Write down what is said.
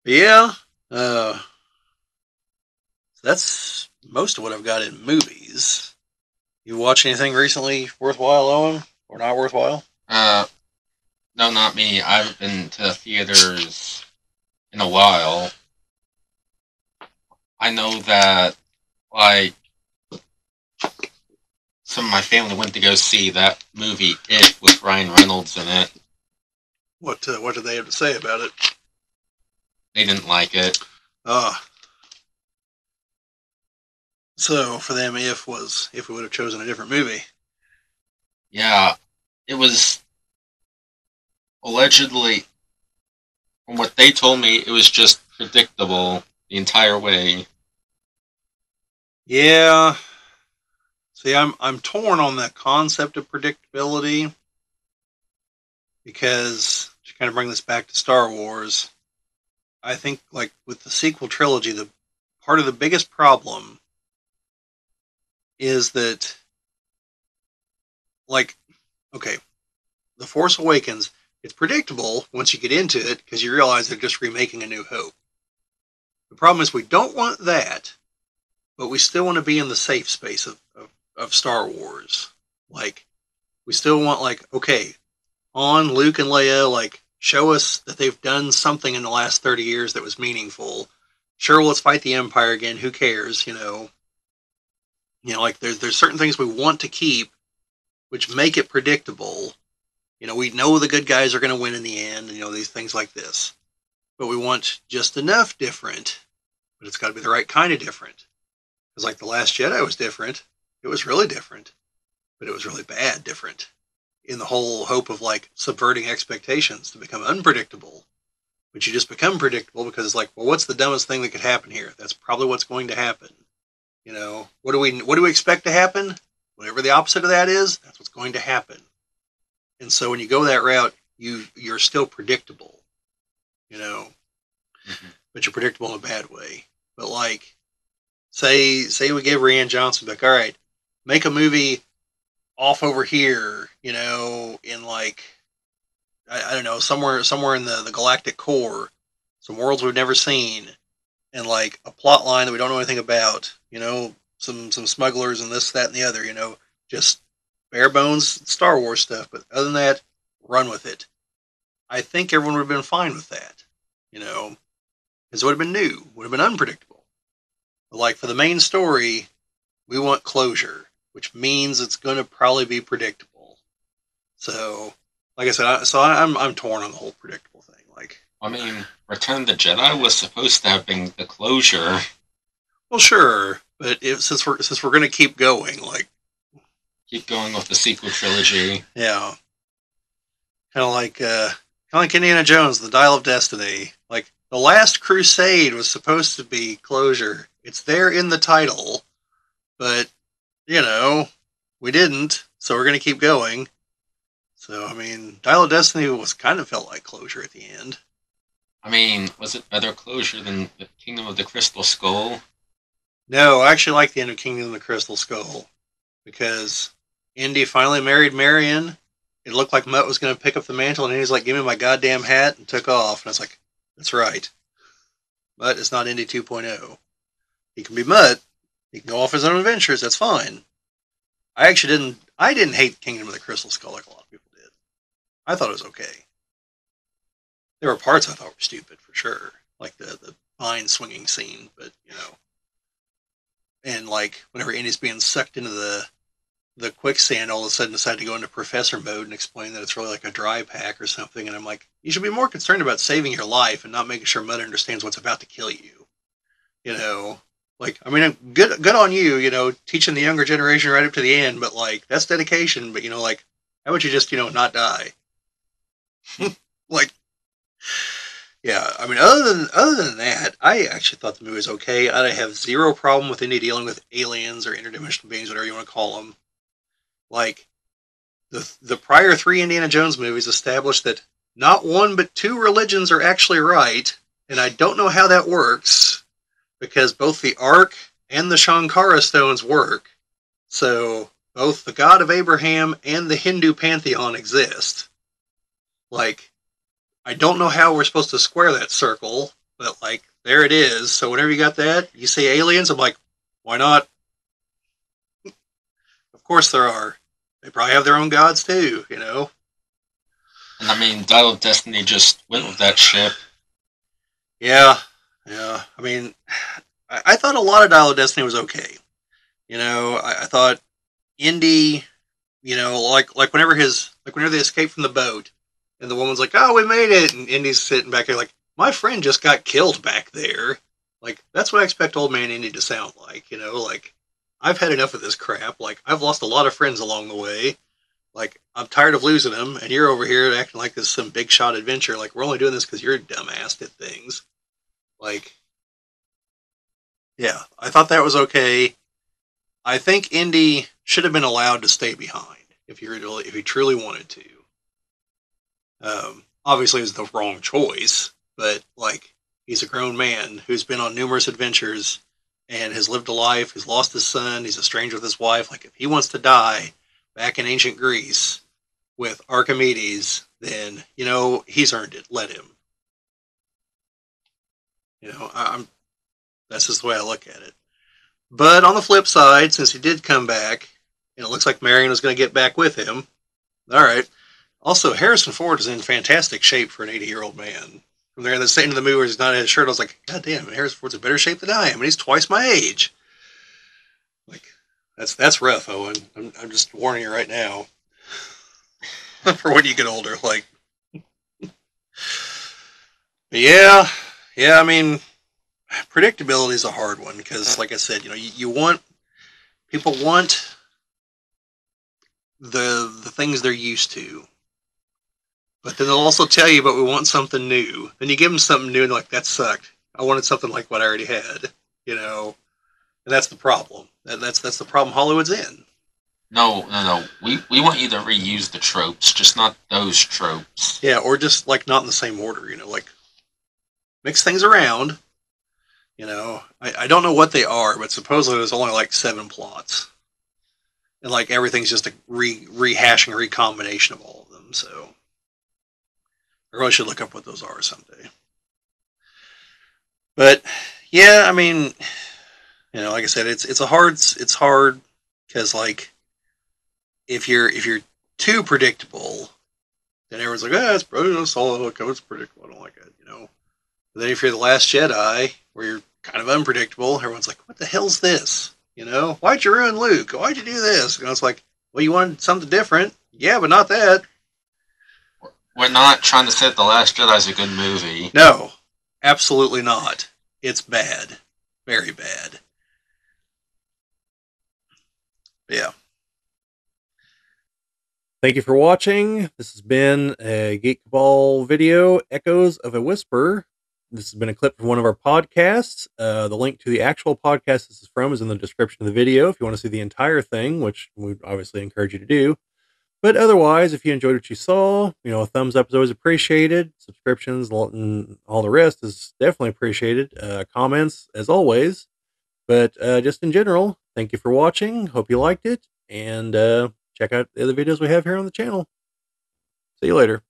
Yeah, uh, that's most of what I've got in movies. You watch anything recently worthwhile, Owen, or not worthwhile? Uh, no, not me. I haven't been to the theaters in a while. I know that, like, some of my family went to go see that movie, It, with Ryan Reynolds in it. What did they have to say about it? They didn't like it. Uh, so for them, if we would have chosen a different movie. Yeah, it was allegedly, from what they told me, it was just predictable the entire way. Yeah. See, I'm torn on that concept of predictability because to kind of bring this back to Star Wars, I think like with the sequel trilogy, the part of the biggest problem is that like okay, The Force Awakens, it's predictable once you get into it because you realize they're just remaking A New Hope. The problem is we don't want that, but we still want to be in the safe space of Star Wars. Like we still want like okay, on Luke and Leia, like show us that they've done something in the last 30 years that was meaningful. Sure, let's fight the Empire again. Who cares? Like there's certain things we want to keep, which make it predictable. We know the good guys are going to win in the end. These things like this, but we want just enough different. But it's got to be the right kind of different. Because like the Last Jedi was different. It was really different, but it was really bad different. In the whole hope of like subverting expectations to become unpredictable. But you just become predictable because it's like, well, what's the dumbest thing that could happen here? That's probably what's going to happen. What do we expect to happen? Whatever the opposite of that is, that's what's going to happen. And so when you go that route, you're still predictable, you know, Mm-hmm. but you're predictable in a bad way. But like, say we gave Rian Johnson like, all right, make a movie off over here, in like I don't know, somewhere in the galactic core, some worlds we've never seen, and like a plot line that we don't know anything about, some smugglers and this, that, and the other, just bare bones Star Wars stuff. But other than that, run with it. I think everyone would have been fine with that, because it would have been new, would have been unpredictable. But like for the main story, we want closure, which means it's going to probably be predictable. So, like I said, I'm torn on the whole predictable thing. Like, I mean, Return of the Jedi was supposed to have been the closure. well, sure, but since we're going to keep going, like, Keep going with the sequel trilogy. yeah, kind of like Indiana Jones, the Dial of Destiny. Like the Last Crusade was supposed to be closure. It's there in the title, but you know we didn't, so we're going to keep going. So I mean, Dial of Destiny was kind of felt like closure at the end. I mean, was it better closure than the Kingdom of the Crystal Skull? No, I actually like the end of Kingdom of the Crystal Skull because Indy finally married Marion. It looked like Mutt was going to pick up the mantle, and he was like, "Give me my goddamn hat," and took off. And I was like, "That's right. Mutt is not Indy 2.0. He can be Mutt. He can go off his own adventures. That's fine." I actually didn't. I didn't hate Kingdom of the Crystal Skull like a lot of people did. I thought it was okay. There were parts I thought were stupid for sure, like the vine swinging scene, but and like whenever Indy's being sucked into the quicksand, all of a sudden decide to go into professor mode and explain that it's really like a dry pack or something. And I'm like, you should be more concerned about saving your life and not making sure Mud understands what's about to kill you. You know, like I mean, good on you. Teaching the younger generation right up to the end, but like that's dedication. But like how would you just not die? Like, yeah. I mean, other than that, I actually thought the movie was okay. I have zero problem with any dealing with aliens or interdimensional beings, whatever you want to call them. Like the prior three Indiana Jones movies established that not one but two religions are actually right, and I don't know how that works because both the Ark and the Shankara stones work. So both the God of Abraham and the Hindu pantheon exist. Like, I don't know how we're supposed to square that circle, but like there it is. So whenever you got that, you see aliens, I'm like, why not? Of course there are. They probably have their own gods too, you know. And I mean, Dial of Destiny just went with that ship. Yeah, yeah. I mean, I thought a lot of Dial of Destiny was okay. You know, I thought Indy, you know, like whenever they escape from the boat, and the woman's like, "Oh, we made it," and Indy's sitting back there like, "My friend just got killed back there." Like that's what I expect Old Man Indy to sound like. You know, like I've had enough of this crap. Like I've lost a lot of friends along the way. Like I'm tired of losing them, and you're over here acting like this is some big shot adventure. Like we're only doing this because you're a dumbass at things. Like, yeah, I thought that was okay. I think Indy should have been allowed to stay behind if he truly wanted to. Obviously, it was the wrong choice, but like he's a grown man who's been on numerous adventures and has lived a life. He's lost his son. He's estranged with his wife. Like if he wants to die back in ancient Greece with Archimedes, then you know he's earned it. Let him. You know, I'm. That's just the way I look at it. But on the flip side, since he did come back, and it looks like Marion was going to get back with him, all right. Also, Harrison Ford is in fantastic shape for an 80-year-old man. From there, in the end of the movie where he's not in his shirt, I was like, God damn, Harrison Ford's in better shape than I am, and he's twice my age. Like, that's rough, Owen. I'm just warning you right now. For when you get older, like, yeah, yeah. I mean, predictability is a hard one because, like I said, you know, you want people want the things they're used to. But then they'll also tell you, but we want something new. Then you give them something new, and they're like, that sucked. I wanted something like what I already had, you know. And that's the problem. That's the problem Hollywood's in. No. We want you to reuse the tropes, just not those tropes. Yeah, or just like not in the same order, you know, like mix things around. You know, I don't know what they are, but supposedly there's only like 7 plots, and like everything's just a rehashing, recombination of all of them. So I really should look up what those are someday. But yeah, I mean, you know, like I said, it's hard because like if you're too predictable, then everyone's like, ah, it's solid, it's predictable. I don't like it, you know. But then if you're the Last Jedi, where you're kind of unpredictable, everyone's like, what the hell's this? You know, why'd you ruin Luke? Why'd you do this? You know, it's like, well, you wanted something different, yeah, but not that. We're not trying to say The Last Jedi is a good movie. No, absolutely not. It's bad, very bad. Yeah. Thank you for watching. This has been a Geek Cabal video, Echoes of a Whisper. This has been a clip from one of our podcasts. The link to the actual podcast this is from is in the description of the video if you want to see the entire thing, which we obviously encourage you to do. But otherwise, if you enjoyed what you saw, you know, a thumbs up is always appreciated. Subscriptions and all the rest is definitely appreciated. Comments, as always. But just in general, thank you for watching. Hope you liked it. And check out the other videos we have here on the channel. See you later.